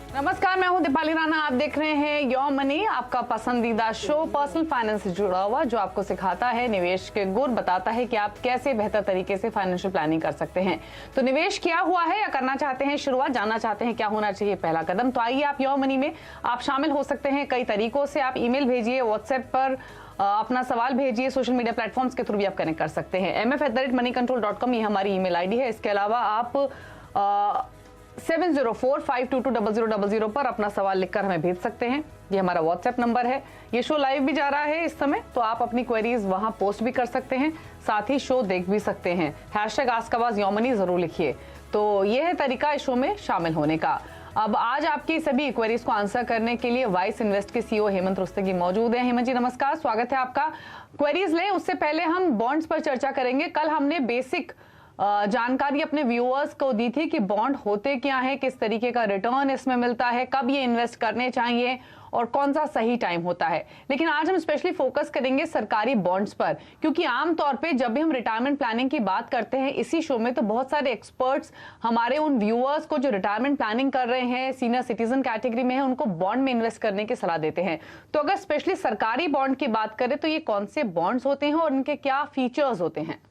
नमस्कार, मैं हूं दीपाली राणा। आप देख रहे हैं योर मनी, आपका पसंदीदा शो पर्सनल फाइनेंस से जुड़ा हुआ, जो आपको सिखाता है निवेश के गुर, बताता है कि आप कैसे बेहतर तरीके से फाइनेंशियल प्लानिंग कर सकते हैं। तो निवेश किया हुआ है या करना चाहते हैं शुरुआत, जानना चाहते हैं क्या होना चाहिए पहला कदम, तो आइए आप योर मनी में आप शामिल हो सकते हैं कई तरीकों से। आप ईमेल भेजिए, व्हाट्सएप पर अपना सवाल भेजिए, सोशल मीडिया प्लेटफॉर्म्स के थ्रू भी आप कनेक्ट कर सकते हैं। mf@moneycontrol.com ये हमारी ईमेल आईडी है। इसके अलावा आप 7045220000 पर अपना सवाल लिखकर हमें भेज सकते हैं। ये हमारा व्हाट्सएप नंबर है। ये शो लाइव भी जा रहा है इस समय, तो आप अपनी क्वेरीज वहां पोस्ट भी कर सकते हैं, साथ ही शो देख भी सकते हैं। #AskAwazYourMoney जरूर लिखिए। तो ये है तरीका इस शो में शामिल होने का। अब आज आपकी सभी क्वेरीज को आंसर करने के लिए वाइस इन्वेस्ट के सीईओ हेमंत रुस्तगी मौजूद हैं। हेमंत जी नमस्कार, स्वागत है आपका। क्वेरीज लें उससे पहले हम बॉन्ड्स पर चर्चा करेंगे। कल हमने बेसिक जानकारी अपने व्यूअर्स को दी थी कि बॉन्ड होते क्या है, किस तरीके का रिटर्न इसमें मिलता है, कब ये इन्वेस्ट करने चाहिए और कौन सा सही टाइम होता है। लेकिन आज हम स्पेशली फोकस करेंगे सरकारी बॉन्ड्स पर, क्योंकि आमतौर पे जब भी हम रिटायरमेंट प्लानिंग की बात करते हैं इसी शो में, तो बहुत सारे एक्सपर्ट्स हमारे उन व्यूअर्स को जो रिटायरमेंट प्लानिंग कर रहे हैं, सीनियर सिटीजन कैटेगरी में है, उनको बॉन्ड में इन्वेस्ट करने की सलाह देते हैं। तो अगर स्पेशली सरकारी बॉन्ड की बात करें तो ये कौन से बॉन्ड्स होते हैं और इनके क्या फीचर्स होते हैं?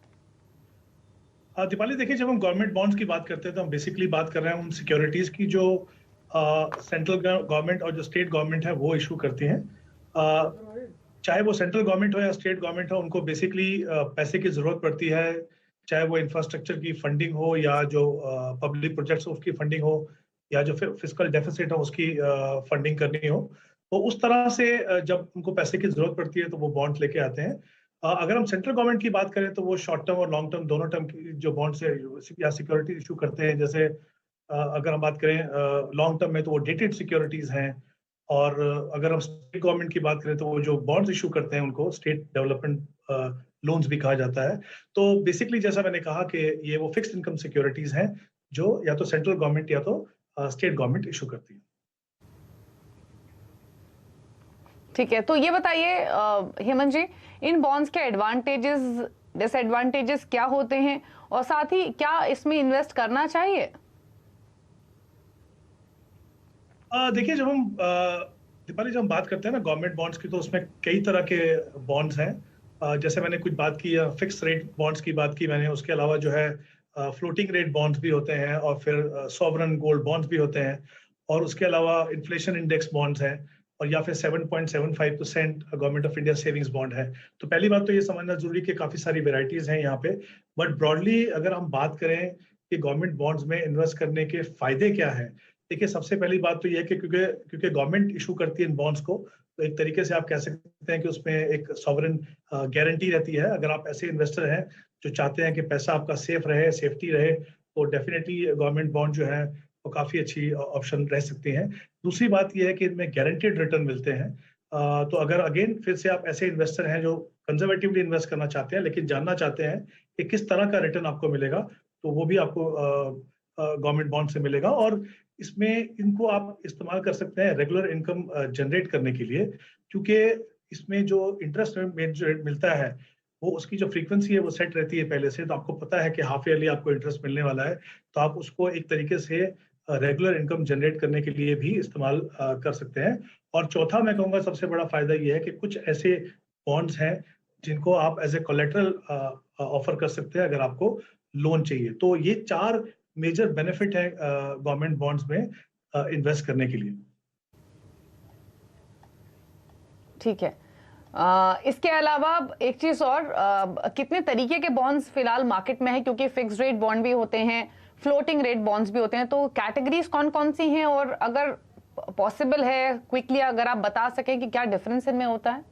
दीपाली, देखिए, जब हम गवर्नमेंट बॉन्ड्स की बात करते हैं तो हम बेसिकली बात कर रहे हैं उन सिक्योरिटीज की जो सेंट्रल गवर्नमेंट और जो स्टेट गवर्नमेंट है वो इशू करती हैं। चाहे वो सेंट्रल गवर्नमेंट हो या स्टेट गवर्नमेंट हो, उनको बेसिकली पैसे की जरूरत पड़ती है, चाहे वो इंफ्रास्ट्रक्चर की फंडिंग हो या जो पब्लिक प्रोजेक्ट्स उसकी फंडिंग हो या जो फिस्कल डेफिसिट हो उसकी फंडिंग करनी हो। तो उस तरह से जब उनको पैसे की जरूरत पड़ती है तो वो बॉन्ड्स लेके आते हैं। अगर हम सेंट्रल गवर्नमेंट की बात करें तो वो शॉर्ट टर्म और लॉन्ग टर्म दोनों टर्म की जो बॉन्ड्स या सिक्योरिटी इशू करते हैं। जैसे अगर हम बात करें लॉन्ग टर्म में तो वो डेटेड सिक्योरिटीज हैं, और अगर हम स्टेट गवर्नमेंट की बात करें तो वो जो बॉन्ड्स इशू करते हैं उनको स्टेट डेवलपमेंट लोन्स भी कहा जाता है। तो बेसिकली जैसा मैंने कहा कि ये वो फिक्स्ड इनकम सिक्योरिटीज हैं जो या तो सेंट्रल गवर्नमेंट या तो स्टेट गवर्नमेंट इशू करती है। ठीक है, तो ये बताइए हेमंत जी, इन बॉन्ड्स के एडवांटेजेस डिसएडवांटेजेस क्या होते हैं और साथ ही क्या इसमें इन्वेस्ट करना चाहिए? देखिए, जब हम दीपाली जब हम बात करते हैं ना गवर्नमेंट बॉन्ड्स की, तो उसमें कई तरह के बॉन्ड्स हैं। जैसे मैंने कुछ बात की फिक्स रेट बॉन्ड्स की बात की मैंने, उसके अलावा जो है फ्लोटिंग रेट बॉन्ड्स भी होते हैं, और फिर सॉवरन गोल्ड बॉन्ड्स भी होते हैं, और उसके अलावा इन्फ्लेशन इंडेक्स बॉन्ड्स हैं, और या फिर 7.75% government of India savings bond है। तो पहली बात तो ये समझना जरूरी कि काफी सारी वेराइटीज हैं यहाँ पे। बट ब्रॉडली अगर हम बात करें कि गवर्नमेंट बॉन्ड्स में इन्वेस्ट करने के फायदे क्या हैं, देखिए, सबसे पहली बात तो ये है कि क्योंकि गवर्नमेंट इशू करती है इन बॉन्ड्स को, तो एक तरीके से आप कह सकते हैं कि उसमें एक सॉवरेन गारंटी रहती है। अगर आप ऐसे इन्वेस्टर हैं जो चाहते हैं कि पैसा आपका सेफ रहे, सेफ्टी रहे, तो डेफिनेटली गवर्नमेंट बॉन्ड जो है वो काफी अच्छी ऑप्शन रह सकती हैं। दूसरी बात यह है कि इनमें गारंटेड रिटर्न मिलते हैं। तो अगर अगेन फिर से आप ऐसे इन्वेस्टर हैं जो कंजर्वेटिवली इन्वेस्ट करना चाहते हैं लेकिन जानना चाहते हैं कि किस तरह का रिटर्न आपको मिलेगा, तो वो भी आपको गवर्नमेंट बॉन्ड से मिलेगा। और इसमें इनको आप इस्तेमाल कर सकते हैं रेगुलर इनकम जनरेट करने के लिए, क्योंकि इसमें जो इंटरेस्ट मिलता है वो उसकी जो फ्रीक्वेंसी है वो सेट रहती है पहले से। तो आपको पता है कि हाफ ईयरली आपको इंटरेस्ट मिलने वाला है, तो आप उसको एक तरीके से रेगुलर इनकम जनरेट करने के लिए भी इस्तेमाल कर सकते हैं। और चौथा मैं कहूँगा सबसे बड़ा फायदा ये है कि कुछ ऐसे बॉन्ड्स हैं जिनको आप एज ए कोलेटरल ऑफर कर सकते हैं अगर आपको लोन चाहिए। तो ये 4 मेजर बेनिफिट है गवर्नमेंट बॉन्ड्स में इन्वेस्ट करने के लिए। ठीक है, इसके अलावा एक चीज और, कितने तरीके के बॉन्ड्स फिलहाल मार्केट में है, क्योंकि फिक्स्ड रेट बॉन्ड भी होते हैं, फ्लोटिंग रेट बॉन्ड्स भी होते हैं, तो कैटेगरीज कौन कौन सी हैं और अगर पॉसिबल है क्विकली अगर आप बता सकें कि क्या डिफरेंस इनमें होता है?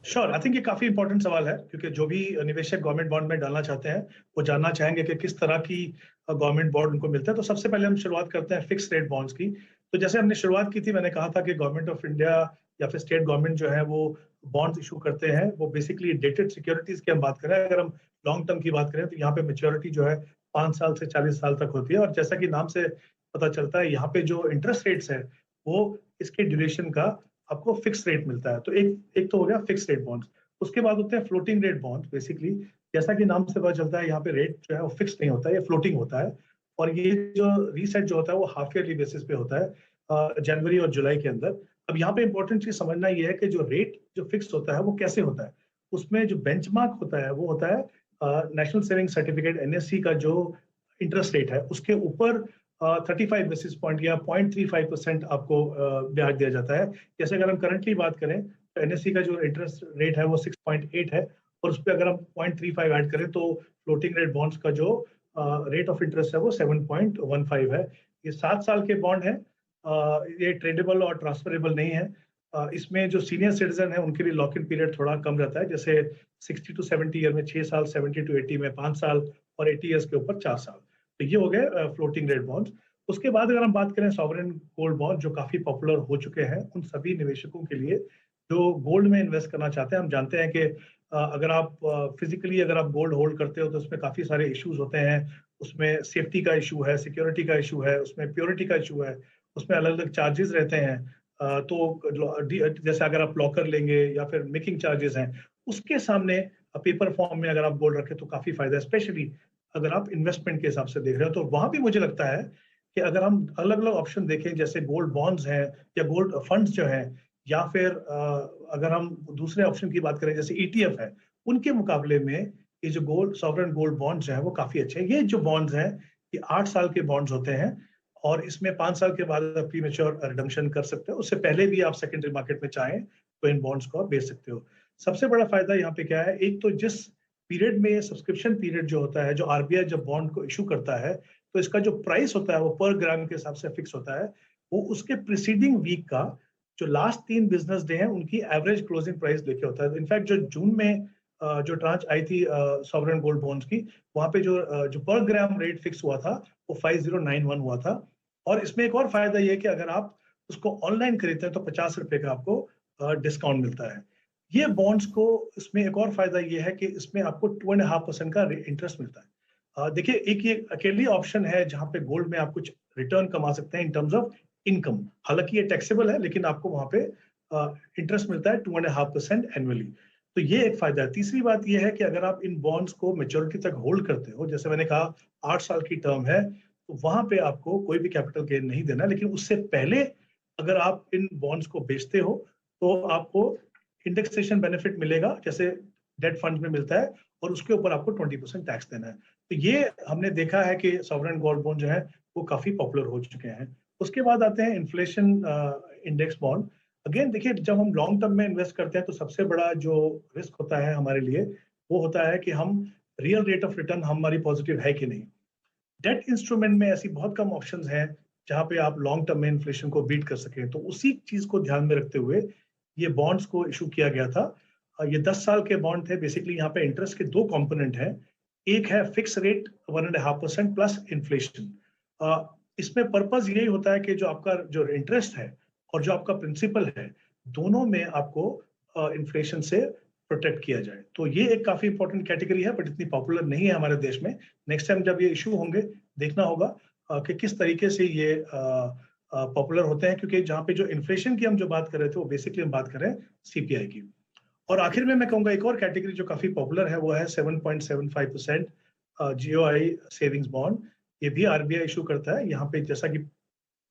श्योर, आई थिंक ये काफी इंपॉर्टेंट सवाल है, क्योंकि जो भी निवेशक गवर्नमेंट बॉन्ड में डालना चाहते हैं वो जानना चाहेंगे कि किस तरह की गवर्नमेंट बॉन्ड उनको मिलता है। तो सबसे पहले हम शुरुआत करते हैं फिक्स रेट बॉन्ड्स की। तो जैसे हमने शुरुआत की थी, मैंने कहा था कि गवर्नमेंट ऑफ इंडिया या फिर स्टेट गवर्नमेंट जो है वो बॉन्ड्स इशू करते हैं। वो बेसिकली डेटेड सिक्योरिटीज की हम बात करें, अगर हम लॉन्ग टर्म की बात करें तो यहाँ पे मेच्योरिटी जो है 5 साल से 40 साल तक होती है। और जैसा कि नाम से पता चलता है, यहाँ पे जो इंटरेस्ट रेट्स है वो इसके ड्यूरेशन का आपको फिक्स रेट मिलता है। तो एक तो हो गया फिक्स रेट बॉन्ड्स। उसके बाद होते हैं फ्लोटिंग रेट बॉन्ड। बेसिकली जैसा कि नाम से पता चलता है, यहाँ पे रेट जो है वो फिक्स नहीं होता है, ये फ्लोटिंग होता है। और ये जो रीसेट जो होता है वो हाफ ईयरली बेसिस पे होता है जनवरी और जुलाई के अंदर। अब यहाँ पे इंपॉर्टेंट चीज समझना ये है कि जो रेट जो फिक्स होता है वो कैसे होता है, उसमें जो बेंचमार्क होता है वो होता है नेशनल सेविंग सर्टिफिकेट एनएससी का जो इंटरेस्ट रेट है उसके ऊपर 35 बेसिस पॉइंट या 0.35% आपको ब्याज दिया जाता है। जैसे अगर हम करंटली बात करें तो एनएससी का जो इंटरेस्ट रेट है वो 6.8 है, और उस पर अगर हम 0.35 ऐड करें तो फ्लोटिंग रेट बॉन्ड्स का जो रेट ऑफ इंटरेस्ट है वो 7.15 है। ये 7 साल के बॉन्ड है, ये ट्रेडेबल और ट्रांसफरेबल नहीं है। इसमें जो सीनियर सिटीजन है उनके लिए लॉक इन पीरियड थोड़ा कम रहता है, जैसे 60 to 70 ईयर में 6 साल, 70 to 80 में 5 साल और 80 ईयर्स के ऊपर 4 साल। तो ये हो गए फ्लोटिंग रेट बॉन्ड्स। उसके बाद अगर हम बात करें सॉवरेन गोल्ड बॉन्ड जो काफी पॉपुलर हो चुके हैं उन सभी निवेशकों के लिए जो गोल्ड में इन्वेस्ट करना चाहते हैं। हम जानते हैं कि अगर आप फिजिकली अगर आप गोल्ड होल्ड करते हो तो उसमें काफी सारे इश्यूज होते हैं, उसमें सेफ्टी का इशू है, सिक्योरिटी का इशू है, उसमें प्योरिटी का इशू है, उसमें अलग अलग चार्जेस रहते हैं। तो जैसे अगर आप लॉकर लेंगे या फिर मेकिंग चार्जेस हैं, उसके सामने पेपर फॉर्म में अगर आप गोल्ड रखें तो काफी फायदा है, स्पेशली अगर आप इन्वेस्टमेंट के हिसाब से देख रहे हो। तो वहां भी मुझे लगता है कि अगर हम अलग अलग ऑप्शन देखें जैसे गोल्ड बॉन्ड्स हैं या गोल्ड फंड्स जो हैं, या फिर अगर हम दूसरे ऑप्शन की बात करें जैसे ईटीएफ है, उनके मुकाबले में ये जो गोल्ड सॉवरेन गोल्ड बॉन्ड्स हैं वो काफी अच्छे हैं। ये जो बॉन्ड्स हैं ये 8 साल के बॉन्ड्स होते हैं और इसमें 5 साल के बाद आप प्रीमेच्योर रिडम्पशन कर सकते हो, उससे पहले भी आप सेकेंडरी मार्केट में चाहें तो इन बॉन्ड्स को आप बेच सकते हो। सबसे बड़ा फायदा यहाँ पे क्या है, एक तो जिस पीरियड में सब्सक्रिप्शन पीरियड जो होता है, जो आरबीआई जब बॉन्ड को इशू करता है तो इसका जो प्राइस होता है वो पर ग्राम के हिसाब से फिक्स होता है, वो उसके प्रीसीडिंग वीक का जो लास्ट 3 बिजनेस डे हैं उनकी एवरेज क्लोजिंग प्राइस लेके होता है। इनफैक्ट जो जून में जो ट्रांच आई थी सॉवरेन गोल्ड बॉन्ड्स की, वहां पे जो पर ग्राम रेट फिक्स हुआ था वो 5091 हुआ था। और इसमें एक और फायदा ये है कि अगर आप उसको ऑनलाइन खरीदते हैं तो 50 रुपए का आपको डिस्काउंट मिलता है। ये बॉन्ड्स को इसमें एक और फायदा ये है कि इसमें आपको 2.5% का इंटरेस्ट मिलता है। देखिए एक ये अकेली ऑप्शन है जहां पे गोल्ड में आप कुछ रिटर्न कमा सकते हैं इन टर्म्स ऑफ इनकम, हालांकि ये टैक्सेबल है लेकिन आपको वहां पे इंटरेस्ट मिलता है 2.5% एनुअली। तो ये एक फायदा है। तीसरी बात ये है कि अगर आप इन बॉन्ड्स को मेच्योरिटी तक होल्ड करते हो, जैसे मैंने कहा 8 साल की टर्म है, तो वहां पे आपको कोई भी कैपिटल गेन नहीं देना, लेकिन उससे पहले अगर आप इन बॉन्ड्स को बेचते हो तो आपको इंडेक्सेशन बेनिफिट मिलेगा जैसे डेट फंड में मिलता है, और उसके ऊपर आपको 20% टैक्स देना है। तो ये हमने देखा है कि सॉवरेन गोल्ड बॉन्ड जो है वो काफी पॉपुलर हो चुके हैं। उसके बाद आते हैं इन्फ्लेशन इंडेक्स बॉन्ड। अगेन देखिए, जब हम लॉन्ग टर्म में इन्वेस्ट करते हैं तो सबसे बड़ा जो रिस्क होता है हमारे लिए वो होता है कि हम रियल रेट ऑफ रिटर्न हमारी पॉजिटिव है कि नहीं। डेट इंस्ट्रूमेंट में ऐसी बहुत कम ऑप्शंस हैं जहां पे आप लॉन्ग टर्म में इन्फ्लेशन को बीट कर सकें, तो उसी चीज को ध्यान में रखते हुए ये बॉन्ड्स को इशू किया गया था। ये 10 साल के बॉन्ड थे। बेसिकली यहाँ पे इंटरेस्ट के 2 कंपोनेंट हैं, एक है फिक्स रेट 1.5% प्लस इन्फ्लेशन। इसमें पर्पस यही होता है कि जो आपका जो इंटरेस्ट है और जो आपका प्रिंसिपल है दोनों में आपको इन्फ्लेशन से प्रोटेक्ट किया जाए। तो ये एक काफी इंपॉर्टेंट कैटेगरी है, बट इतनी पॉपुलर नहीं है हमारे देश में। नेक्स्ट टाइम जब ये इशू होंगे देखना होगा कि किस तरीके से ये पॉपुलर होते हैं, क्योंकि जहाँ पे जो इन्फ्लेशन की हम जो बात कर रहे थे वो बेसिकली हम बात कर रहे हैं सीपीआई की। और आखिर में मैं कहूंगा एक और कैटेगरी जो काफी पॉपुलर है वो है 7.75% जीओआई सेविंग्स बॉन्ड। ये भी आरबीआई इशू करता है। यहाँ पे जैसा कि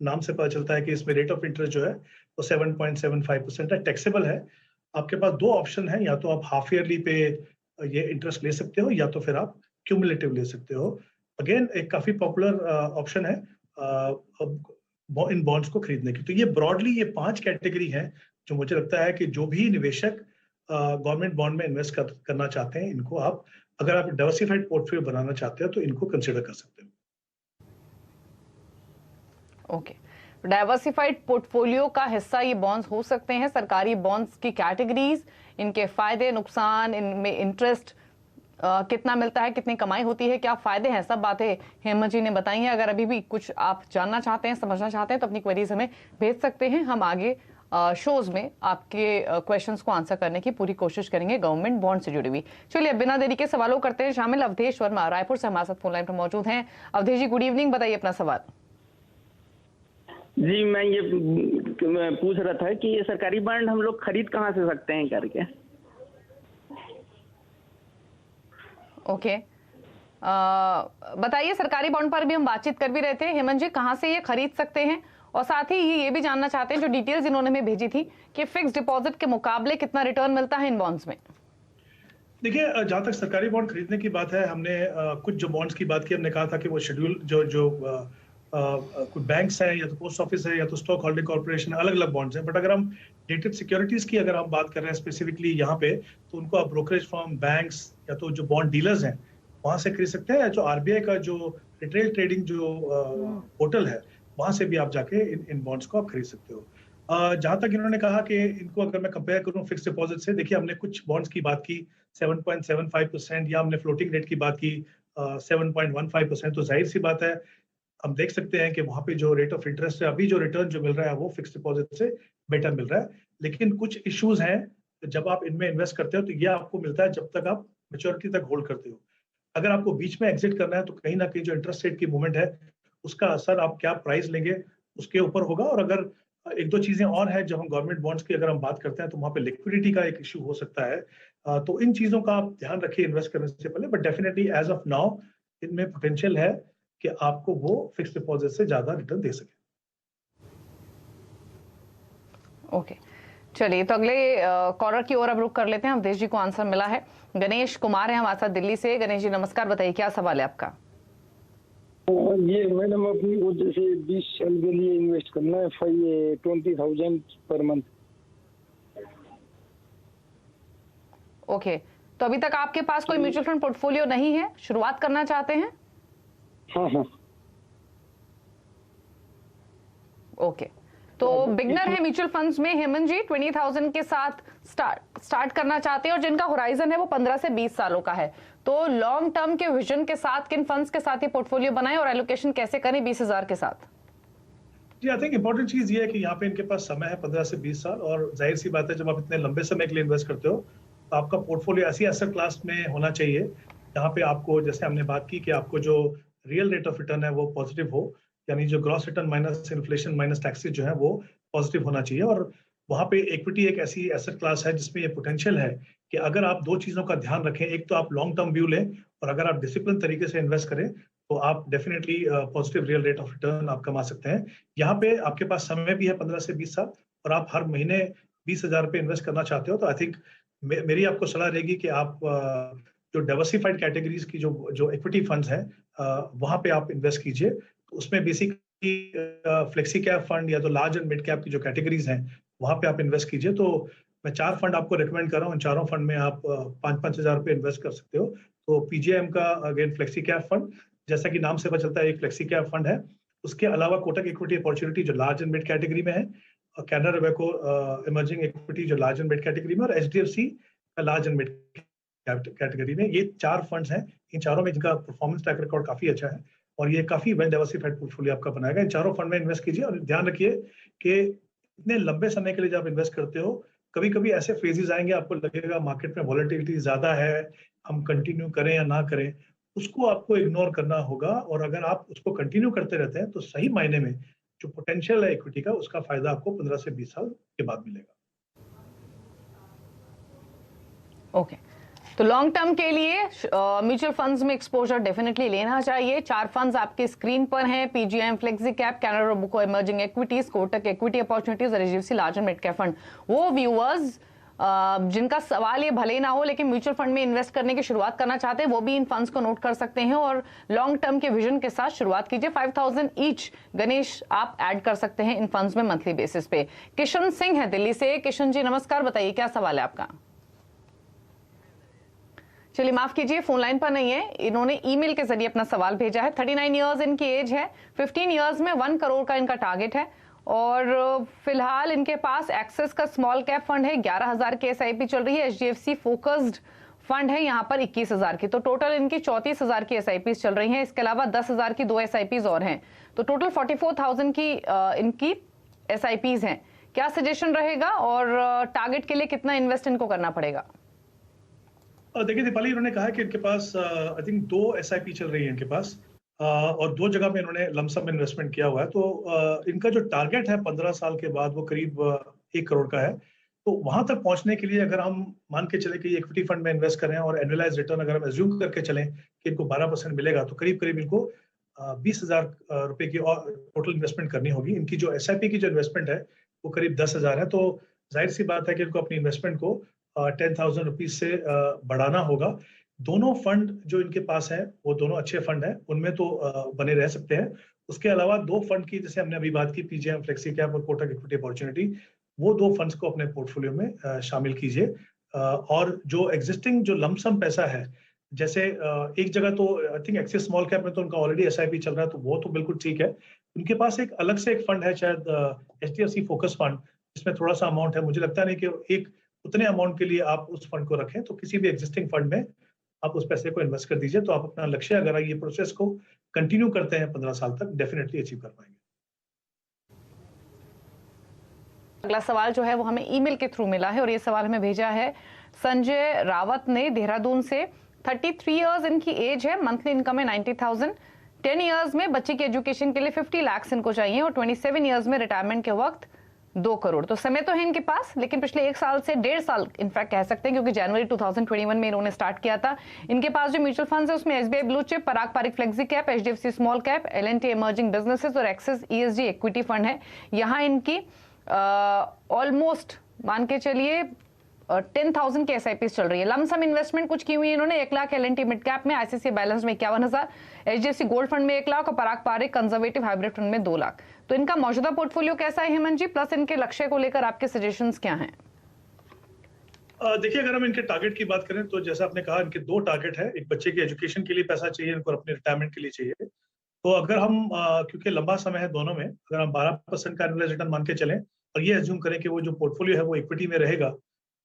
नाम से पता चलता है कि इसमें रेट ऑफ इंटरेस्ट जो है वो 7.75% है, टैक्सेबल है। आपके पास 2 ऑप्शन है, या तो आप हाफ ईयरली पे ये इंटरेस्ट ले सकते हो या तो फिर आप क्यूमुलेटिव ले सकते हो। अगेन एक काफी पॉपुलर ऑप्शन है इन बॉन्ड्स को खरीदने की। तो ये ब्रॉडली ये 5 कैटेगरी हैं जो मुझे लगता है कि जो भी निवेशक गवर्नमेंट बॉन्ड में इन्वेस्ट करना चाहते हैं, इनको आप अगर आप डाइवर्सिफाइड पोर्टफोलियो बनाना चाहते हो तो इनको कंसिडर कर सकते हो। ओके, डाइवर्सिफाइड पोर्टफोलियो का हिस्सा ये बॉन्ड्स हो सकते हैं। सरकारी बॉन्ड्स की कैटेगरीज, इनके फायदे नुकसान, इनमें इंटरेस्ट कितना मिलता है, कितनी कमाई होती है, क्या फायदे हैं, सब बातें हेमंत जी ने बताई हैं। अगर अभी भी कुछ आप जानना चाहते हैं, समझना चाहते हैं तो अपनी क्वेरीज हमें भेज सकते हैं। हम आगे शोज में आपके क्वेश्चंस को आंसर करने की पूरी कोशिश करेंगे गवर्नमेंट बॉन्ड से जुड़ी हुई। चलिए बिना देरी के सवालों करते हैं शामिल। अवधेश वर्मा रायपुर से हमारे साथ फोन लाइन पर मौजूद हैं। अवधेश जी, गुड इवनिंग, बताइए अपना सवाल। जी, मैं ये पूछ रहा था कि ये सरकारी बॉन्ड हम लोग खरीद कहाँ से सकते हैं करके। ओके, बताइए, सरकारी बॉन्ड पर भी हम बातचीत कर भी रहे थे। हेमंत जी, कहाँ से ये खरीद सकते हैं? और साथ ही ये भी जानना चाहते हैं, जो डिटेल्स इन्होंने हमें भेजी थी, कि फिक्स डिपॉजिट के मुकाबले कितना रिटर्न मिलता है इन बॉन्ड्स में। देखिए, जहां तक सरकारी बॉन्ड खरीदने की बात है, हमने कुछ जो बॉन्ड्स की बात की, हमने कहा था कि वो शेड्यूल जो जो कुछ बैंक्स हैं, या तो पोस्ट ऑफिस है, या तो स्टॉक होल्डिंग कॉर्पोरेशन, अलग अलग बॉन्ड्स हैं। बट अगर हम डेटेड सिक्योरिटीज की अगर हम बात कर रहे हैं स्पेसिफिकली यहाँ पे, तो उनको आप ब्रोकरेज फर्म, बैंक्स, या तो जो बॉन्ड डीलर्स हैं वहां से खरीद सकते हैं, या जो आरबीआई का जो रिटेल ट्रेडिंग जो पोर्टल है, वहां से भी आप जाके इन बॉन्ड्स को आप खरीद सकते हो। जहां तक इन्होंने कहा कि इनको अगर मैं कंपेयर करूं फिक्स डिपॉजिट से, देखिए हमने कुछ बॉन्ड्स की बात की 7.75%, या हमने फ्लोटिंग रेट की बात की 7.15%। तो जाहिर सी बात है, हम देख सकते हैं कि वहां पे जो रेट ऑफ इंटरेस्ट है, अभी जो रिटर्न जो मिल रहा है वो फिक्स डिपॉजिट से बेटर मिल रहा है। लेकिन कुछ इश्यूज हैं, जब आप इनमें इन्वेस्ट करते हो तो ये आपको मिलता है जब तक आप मेच्योरिटी तक होल्ड करते हो। अगर आपको बीच में एग्जिट करना है तो कहीं ना कहीं जो इंटरेस्ट रेट की मूवमेंट है, उसका असर आप क्या प्राइस लेंगे उसके ऊपर होगा। और अगर एक दो चीजें और है, जब हम गवर्नमेंट बॉन्ड्स की अगर हम बात करते हैं तो वहां पे लिक्विडिटी का एक इशू हो सकता है। तो इन चीजों का आप ध्यान रखिए इन्वेस्ट करने से पहले। But definitely as of now इनमें पोटेंशियल है कि आपको वो फिक्स डिपॉजिट से ज्यादा रिटर्न दे सके। ओके, चलिए तो अगले कॉलर की ओर अब रुक कर लेते हैं। अवधेश जी को आंसर मिला है। गणेश कुमार है हमारे साथ दिल्ली से। गणेश जी नमस्कार, बताइए क्या सवाल है आपका? ये मैडम अपनी को जैसे 20 साल के लिए इन्वेस्ट करना है, 20,000 पर मंथ। ओके, तो अभी तक आपके पास कोई म्यूचुअल फंड पोर्टफोलियो नहीं है, शुरुआत करना चाहते हैं? हाँ हाँ। ओके, तो बिगनर है म्यूचुअल फंड्स में हेमंत जी, 20,000 के साथ स्टार्ट करना चाहते हैं और जिनका होराइजन है वो 15 से 20 सालों का है। तो लॉन्ग टर्म के विजन के साथ किन फंड्स के साथ ये पोर्टफोलियो बनाएं और एलोकेशन कैसे करें 20,000 के साथ? जी, आई थिंक इंपॉर्टेंट चीज ये है कि यहाँ पे इनके पास समय है 15 से 20 साल। और जाहिर सी बात है, जब आप इतने लंबे समय के लिए इन्वेस्ट करते हो तो आपका पोर्टफोलियो ऐसी एसेट क्लास में होना चाहिए जहाँ पे आपको, जैसे हमने बात की, कि आपको जो रियल रेट ऑफ रिटर्न है वो पॉजिटिव हो, यानी जो gross return minus inflation minus taxes जो है वो पॉजिटिव होना चाहिए। और वहाँ पे इक्विटी एक ऐसी एसेट क्लास है जिसमें ये पोटेंशियल है कि अगर आप दो चीजों का ध्यान रखें, एक तो आप लॉन्ग टर्म व्यू लें, और अगर आप डिसिप्लिन तरीके से इन्वेस्ट करें तो आप definitely positive real rate of return आप कमा सकते हैं। यहाँ पे आपके पास समय भी है 15 से 20 साल, और आप हर महीने 20,000 रुपये इन्वेस्ट करना चाहते हो, तो आई थिंक मेरी आपको सलाह रहेगी कि आप जो डाइवर्सिफाइड कैटेगरीज की जो इक्विटी फंड्स हैं वहां पे आप इन्वेस्ट कीजिए। तो उसमें बेसिकली फ्लेक्सी कैप फंड या तो लार्ज एंड मिड कैप की जो कैटेगरीज हैं वहां पे आप इन्वेस्ट कीजिए। तो मैं 4 फंड आपको रिकमेंड कर रहा हूँ, इन चारों फंड में आप 5-5 हजार रुपये इन्वेस्ट कर सकते हो। तो पीजीआईएम का अगेन फ्लेक्सी कैप फंड, जैसा कि नाम से पता चलता है, एक फ्लेक्सी कैप फंड है। उसके अलावा कोटक इक्विटी अपॉर्चुनिटी जो लार्ज एंड मिड कैटेगरी में है, और कैनरा रोबेको इमर्जिंग इक्विटी जो लार्ज एंड मिड कैटेगरी में, और एचडीएफसी का लार्ज एंड मिड कैटेगरी में। ये 4 फंड्स हैं, इन चारों में जिनका परफॉर्मेंस ट्रैक रिकॉर्ड काफी अच्छा है और ये काफी वेल डाइवर्सिफाइड पोर्टफोलियो आपका बनाएगा। इन चारों फंड में इन्वेस्ट कीजिए और ध्यान रखिए कि इतने लंबे समय के लिए जब इन्वेस्ट करते हो, कभी कभी ऐसे फेजेस आएंगे, आपको लगेगा मार्केट में वॉलेटिलिटी ज्यादा है, हम कंटिन्यू करें या ना करें, उसको आपको इग्नोर करना होगा। और अगर आप उसको कंटिन्यू करते रहते हैं तो सही मायने में जो पोटेंशियल है इक्विटी का, उसका फायदा आपको 15 से 20 साल के बाद मिलेगा। ओके, तो लॉन्ग टर्म के लिए म्यूचुअल फंड्स में एक्सपोजर डेफिनेटली लेना चाहिए। 4 फंड्स आपकी स्क्रीन पर हैं, PGIM flexi cap, Canara Robeco emerging equities, Kotak equity opportunities और HDFC large and mid cap fund. वो व्यूअर्स जिनका सवाल ये भले ना हो लेकिन म्यूचुअल फंड में इन्वेस्ट करने की शुरुआत करना चाहते हैं, वो भी इन फंड्स को नोट कर सकते हैं और लॉन्ग टर्म के विजन के साथ शुरुआत कीजिए। 5,000 ईच गणेश आप ऐड कर सकते हैं इन फंड्स में मंथली बेसिस पे। किशन सिंह है दिल्ली से। किशन जी नमस्कार, बताइए क्या सवाल है आपका? चलिए माफ कीजिए, फोन लाइन पर नहीं है, इन्होंने ईमेल के जरिए अपना सवाल भेजा है। 39 इयर्स इनकी एज है, 15 इयर्स में 1 करोड़ का इनका टारगेट है और फिलहाल इनके पास एक्सेस का स्मॉल कैप फंड है, 11,000 की एसआईपी चल रही है। एचडीएफसी फोकस्ड फंड है यहाँ पर 21,000 की, तो टोटल इनकी 34,000 की एसआईपी चल रही हैं। इसके अलावा 10,000 की 2 एसआईपी और हैं, तो टोटल 44,000 की इनकी एसआईपी हैं। क्या सजेशन रहेगा और टारगेट के लिए कितना इन्वेस्ट इनको करना पड़ेगा? देखिए दीपाली, इन्होंने कहा कि इनके पास आई थिंक 2 एसआईपी चल रही है इनके पास, और 2 जगह में इन्होंने लमसम इन्वेस्टमेंट किया हुआ है। तो इनका जो टारगेट है 15 साल के बाद वो करीब 1 करोड़ का है। तो वहां तक पहुंचने के लिए अगर हम मान के चले कि इक्विटी फंड में इन्वेस्ट करें और एनुअलाइज रिटर्न अगर हम एज्यूम करके चलें कि इनको 12% मिलेगा, तो करीब करीब इनको 20,000 रुपए की और टोटल इन्वेस्टमेंट करनी होगी। इनकी जो SIP की जो इन्वेस्टमेंट है वो करीब 10,000 है, तो जाहिर सी बात है कि इनको अपनी इन्वेस्टमेंट को 10,000 रुपीज से बढ़ाना होगा। दोनों फंड जो इनके पास है वो दोनों अच्छे फंड हैं, उनमें तो बने रह सकते हैं। उसके अलावा 2 फंड की, जैसे हमने अभी बात की, PGIM फ्लेक्सी कैप और कोटक इक्विटी अपॉर्चुनिटी, वो 2 फंड्स को अपने पोर्टफोलियो में शामिल कीजिए। और जो एग्जिस्टिंग जो लमसम पैसा है, जैसे एक जगह तो I think axis small cap में तो उनका ऑलरेडी SIP चल रहा है, तो वो तो बिल्कुल ठीक है। उनके पास एक अलग से एक फंड है, शायद HDFC फोकस फंड, जिसमें थोड़ा सा अमाउंट है। मुझे लगता नहीं कि एक उतने अमाउंट के लिए आप उस फंड को रखें, तो किसी भी एग्जिस्टिंग फंड में आप उस पैसे को इन्वेस्ट कर दीजिए, तो आप अपना लक्ष्य, अगर ये प्रोसेस को कंटिन्यू करते हैं 15 साल तक, डेफिनेटली अचीव कर पाएंगे। अगला सवाल जो है वो हमें ईमेल के थ्रू मिला है और ये सवाल हमें भेजा है संजय रावत ने देहरादून से। 33 इयर्स इनकी एज है, मंथली इनकम है 90,000। 10 इयर्स में बच्चे की एजुकेशन के लिए 50 लाख इनको चाहिए और 27 इयर्स में रिटायरमेंट के वक्त 2 करोड़। तो समय तो है इनके पास, लेकिन पिछले 1 साल से 1.5 साल इनफैक्ट कह सकते हैं, क्योंकि जनवरी 2021 में इन्होंने स्टार्ट किया था। इनके पास जो म्यूचुअल फंड्स है उसमें SBI blue chip, Parag Parikh flexi cap, HDFC small cap, L&T emerging businesses और एक्सिस ESG इक्विटी फंड है। यहाँ इनकी ऑलमोस्ट मान के चलिए 10,000 की SIPs चल रही है। लमसम इन्वेस्टमेंट कुछ की हुई है इन्होंने, 1 लाख L&T मिड कैप में, ICICI बैलेंस में 51,000, HDFC गोल्ड फंड में 1 लाख और पराग पारिक कंजर्वेटिव हाइब्रिड फंड में 2 लाख। तो इनका मौजूदा पोर्टफोलियो कैसा है हेमंत जी, प्लस इनके लक्ष्य को लेकर आपके सजेशंस क्या हैं? देखिए, अगर हम इनके टारगेट की बात करें तो जैसा आपने कहा, इनके 2 टारगेट है। एक, बच्चे की एजुकेशन के लिए पैसा चाहिए इनको, अपने रिटायरमेंट के लिए चाहिए। तो अगर हम क्योंकि लंबा समय है दोनों में, अगर हम 12% का एनुअलाइज रिटर्न मान के चलें और ये एज्यूम करें कि वो जो पोर्टफोलियो है वो इक्विटी में रहेगा,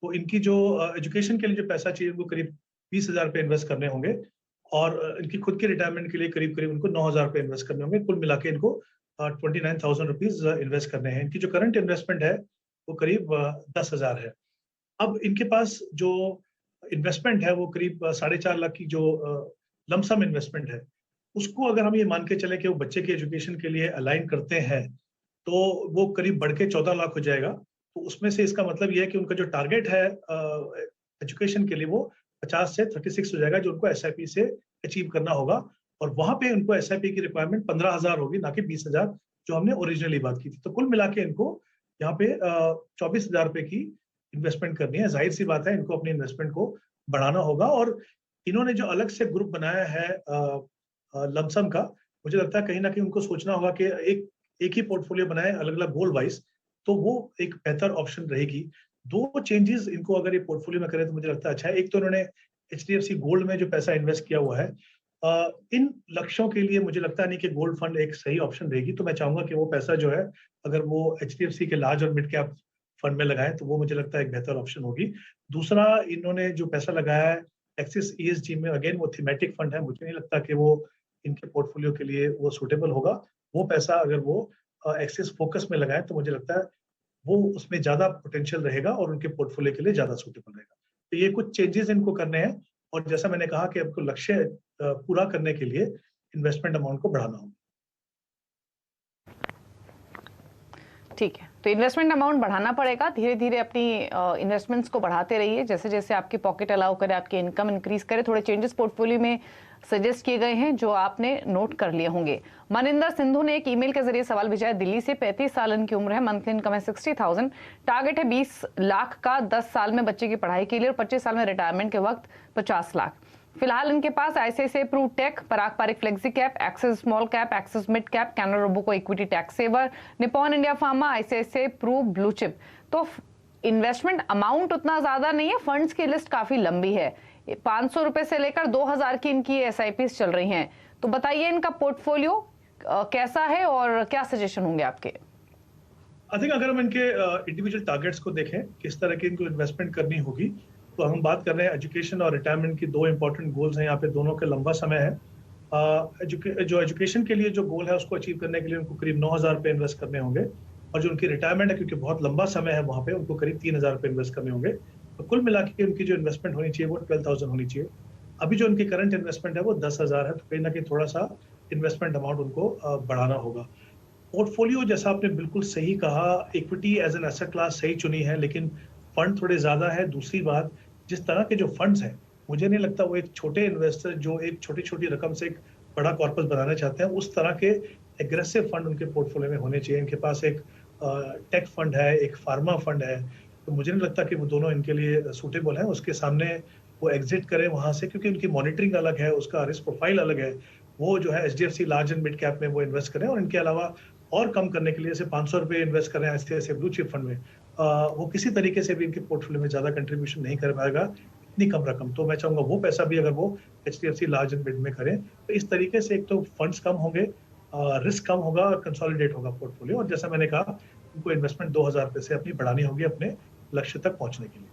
तो इनकी जो एजुकेशन के लिए जो पैसा चाहिए उनको करीब 20,000 रुपये इन्वेस्ट करने होंगे और इनकी खुद की रिटायरमेंट के लिए करीब करीब उनको 9,000 रुपये इन्वेस्ट करने होंगे। कुल मिला के इनको 29,000 रुपीज इन्वेस्ट करने हैं। इनकी जो करंट इन्वेस्टमेंट है वो करीब 10,000 है। अब इनके पास जो इन्वेस्टमेंट है वो करीब 4.5 लाख की जो लमसम इन्वेस्टमेंट है, उसको अगर हम ये मान के चले कि वो बच्चे की एजुकेशन के लिए अलाइन करते हैं, तो वो करीब बढ़ के 14 लाख हो जाएगा। तो उसमें से इसका मतलब ये है कि उनका जो टारगेट है एजुकेशन के लिए वो 50 से 36 हो जाएगा, जो उनको SIP से अचीव करना होगा। और वहां पे उनको SIP की रिक्वायरमेंट 15,000 होगी, ना कि 20,000 जो हमने ओरिजिनली बात की थी। तो कुल मिला के इनको यहाँ पे 24,000 रुपए की इन्वेस्टमेंट करनी है। जाहिर सी बात है, इनको अपनी इन्वेस्टमेंट को बढ़ाना होगा। और इन्होंने जो अलग से ग्रुप बनाया है लमसम का, मुझे लगता है कहीं ना कहीं उनको सोचना होगा कि एक ही पोर्टफोलियो बनाए अलग अलग गोल वाइज, तो वो एक बेहतर ऑप्शन रहेगी। 2 चेंजेस इनको अगर ये पोर्टफोलियो में करें तो मुझे लगता है अच्छा है। एक तो इन्होंने HDFC गोल्ड में जो पैसा इन्वेस्ट किया हुआ है, इन लक्ष्यों के लिए मुझे लगता नहीं कि गोल्ड फंड एक सही ऑप्शन रहेगी। तो मैं चाहूंगा कि वो पैसा जो है अगर वो HDFC के लार्ज और मिड कैप फंड में लगाएं तो वो मुझे लगता है एक बेहतर ऑप्शन होगी। दूसरा, इन्होंने जो पैसा लगाया है एक्सिस ESG में, अगेन वो थीमेटिक फंड है, मुझे नहीं लगता कि वो इनके पोर्टफोलियो के लिए वो सूटेबल होगा। वो पैसा अगर वो एक्सिस फोकस में लगाएं तो मुझे लगता है वो उसमें ज्यादा पोटेंशियल रहेगा और उनके पोर्टफोलियो के लिए ज्यादा सूटेबल रहेगा। तो ये कुछ चेंजेस इनको करने हैं और जैसा मैंने कहा कि आपको लक्ष्य पूरा करने के लिए इन्वेस्टमेंट अमाउंट को बढ़ाना होगा। ठीक है, तो इन्वेस्टमेंट अमाउंट बढ़ाना पड़ेगा। धीरे धीरे अपनी इन्वेस्टमेंट्स को बढ़ाते रहिए, जैसे जैसे आपकी पॉकेट अलाउ करे, आपकी इनकम इंक्रीज करे। थोड़े चेंजेस पोर्टफोलियो में सजेस्ट किए गए हैं जो आपने नोट कर लिए होंगे। मनिंदर सिंधु ने एक ईमेल के जरिए सवाल भेजा है दिल्ली से। 35 साल इनकी उम्र है, मंथली इनकम है 60,000, टारगेट है 20 लाख का 10 साल में बच्चे की पढ़ाई के लिए और 25 साल में रिटायरमेंट के वक्त 50 लाख। फिलहाल इनके पास ICICI Pru tech, Parag Parikh flexi cap, Axis small cap, Axis mid cap, Canara Robeco equity tax saver, Nippon India pharma, ICICI Pru blue chip. तो इन्वेस्टमेंट अमाउंट उतना ज्यादा नहीं है, फंड्स की लिस्ट काफी लंबी है। 500 रुपए से लेकर 2,000 की इनकी SIPs चल रही हैं। तो बताइए इनका पोर्टफोलियो कैसा है और क्या सजेशन होंगे आपके? आई थिंक अगर हम इनके इंडिविजुअल टारगेट्स को देखें, किस तरह की इनको इन्वेस्टमेंट करनी होगी, तो हम बात कर रहे हैं एजुकेशन और रिटायरमेंट की 2 इंपॉर्टेंट गोल्स हैं यहाँ पे, दोनों के लंबा समय है। जो एजुकेशन के लिए जो गोल है उसको अचीव करने के लिए उनको करीब 9,000 रुपये इन्वेस्ट करने होंगे और जो उनकी रिटायरमेंट है, क्योंकि बहुत लंबा समय है वहाँ पे, उनको करीब 3,000 रुपये इन्वेस्ट करने होंगे। तो कुल मिला के उनकी जो इन्वेस्टमेंट होनी चाहिए वो 12,000 होनी चाहिए। अभी जो उनकी करंट इन्वेस्टमेंट है वो 10,000 है, तो कहीं ना कहीं थोड़ा सा इन्वेस्टमेंट अमाउंट उनको बढ़ाना होगा। पोर्टफोलियो, जैसा आपने बिल्कुल सही कहा, equity as an asset class सही चुनी है, लेकिन फंड थोड़े ज्यादा है। दूसरी बात, जिस तरह के जो फंड्स हैं, मुझे नहीं लगता वो एक छोटे इन्वेस्टर जो एक छोटी छोटी रकम से एक बड़ा कॉर्पस बनाना चाहते हैं, उस तरह के एग्रेसिव फंड उनके पोर्टफोलियो में होने चाहिए। इनके पास एक टेक फंड है, एक फार्मा फंड है, तो मुझे नहीं लगता कि वो दोनों इनके लिए सूटेबल है। उसके सामने वो एग्जिट करें वहां से, क्योंकि उनकी मॉनिटरिंग अलग है, उसका रिस्क प्रोफाइल अलग है। वो जो है HDFC large and mid cap में वो इन्वेस्ट करें, और इनके अलावा और कम करने के लिए जैसे 500 रुपये इन्वेस्ट करें ऐसे ब्लू चिप फंड में, वो किसी तरीके से भी इनके पोर्टफोलियो में ज्यादा कंट्रीब्यूशन नहीं कर पाएगा इतनी कम रकम। तो मैं चाहूंगा वो पैसा भी अगर वो HDFC लार्ज एंड मिड में करें, तो इस तरीके से एक तो फंड्स कम होंगे, रिस्क कम होगा और कंसोलिडेट होगा पोर्टफोलियो। और जैसा मैंने कहा, उनको इन्वेस्टमेंट 2000 रुपये से अपनी बढ़ानी होगी अपने लक्ष्य तक पहुंचने के लिए।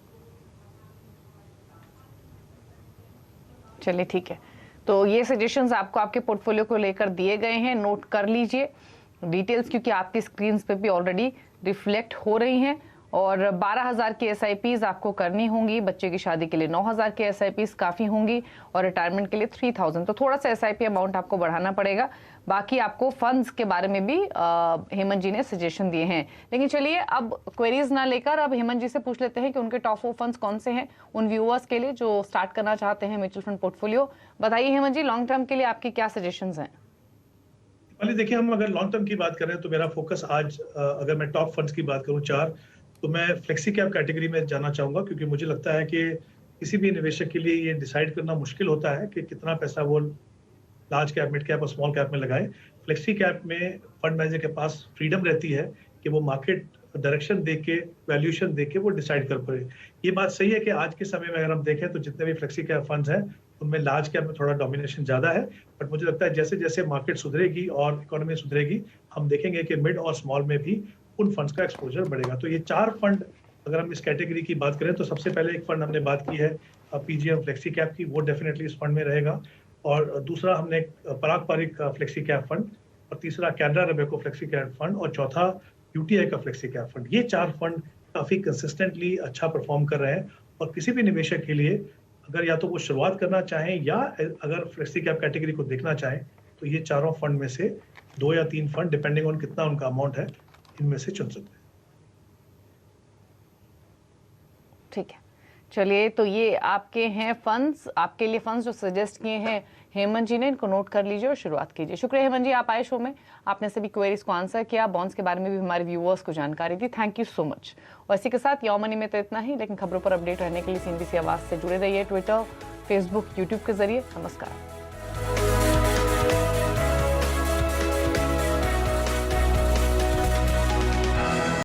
चलिए ठीक है, तो ये सजेशंस आपको आपके पोर्टफोलियो को लेकर दिए गए हैं, नोट कर लीजिए डिटेल्स, क्योंकि आपकी स्क्रीन पे भी ऑलरेडी रिफ्लेक्ट हो रही हैं। और 12,000 की SIPs आपको करनी होंगी, बच्चे की शादी के लिए 9,000 की SIPs काफ़ी होंगी, और रिटायरमेंट के लिए 3,000। तो थोड़ा सा SIP अमाउंट आपको बढ़ाना पड़ेगा। बाकी आपको फंड्स के बारे में भी हेमंत जी ने सजेशन दिए हैं। लेकिन चलिए अब क्वेरीज ना लेकर अब हेमंत जी से पूछ लेते हैं कि उनके टॉप 4 फंड्स कौन से हैं उन व्यूअर्स के लिए जो स्टार्ट करना चाहते हैं म्यूचुअल फंड पोर्टफोलियो। बताइए हेमंत जी, लॉन्ग टर्म के लिए आपकी क्या सजेशंस हैं? पहले देखिए, हम अगर लॉन्ग टर्म की बात करें तो मेरा फोकस आज, अगर मैं टॉप फंड्स की बात करूं 4, तो मैं फ्लेक्सी कैप कैटेगरी में जाना चाहूंगा, क्योंकि मुझे लगता है कि किसी भी निवेशक के लिए ये डिसाइड करना मुश्किल होता है कि कितना पैसा वो लार्ज कैप, मिड कैप और स्मॉल कैप में लगाए। फ्लेक्सी कैप में फंड मैनेजर के पास फ्रीडम रहती है कि वो मार्केट डायरेक्शन देख के, वैल्यूएशन देख के वो डिसाइड कर पाए। ये बात सही है कि आज के समय में अगर हम देखें तो जितने भी फ्लेक्सी कैप फंड्स हैं उनमें लार्ज कैप में थोड़ा डोमिनेशन ज्यादा है, बट मुझे लगता है जैसे जैसे मार्केट सुधरेगी और इकोनॉमी सुधरेगी, हम देखेंगे कि मिड और स्मॉल में भी उन फंड्स का एक्सपोजर बढ़ेगा। तो ये 4 फंड अगर हम इस कैटेगरी की बात करें तो सबसे पहले एक फंड हमने बात की है PGM फ्लेक्सी कैप की, वो डेफिनेटली इस फंड में रहेगा। और दूसरा हमने पारंपरिक फ्लेक्सी कैप फंड, और तीसरा कैनरा रबेको फ्लेक्सी कैप फंड, और चौथा UTI का फ्लेक्सी कैप फंड। ये 4 फंड काफी कंसिस्टेंटली अच्छा परफॉर्म कर रहे हैं, और किसी भी निवेशक के लिए अगर या तो वो शुरुआत करना चाहें या अगर फ्लेक्सी कैप कैटेगरी को देखना चाहें, तो ये चारों फंड में से 2 या 3 फंड डिपेंडिंग ऑन कितना उनका अमाउंट है, इनमें से चुन सकते हैं। ठीक है, चलिए तो ये आपके हैं फंड्स, आपके लिए फंड्स जो सजेस्ट किए हैं हेमंत जी ने, इनको नोट कर लीजिए और शुरुआत कीजिए। शुक्रिया हेमंत जी, आप आए शो में, आपने सभी क्वेरीज को आंसर किया, बॉन्ड्स के बारे में भी हमारे व्यूअर्स को जानकारी दी। Thank you so much. और इसी के साथ यो मनी में तो इतना ही, लेकिन खबरों पर अपडेट रहने के लिए CNBC आवाज से जुड़े रहिए, ट्विटर, फेसबुक, यूट्यूब के जरिए। नमस्कार।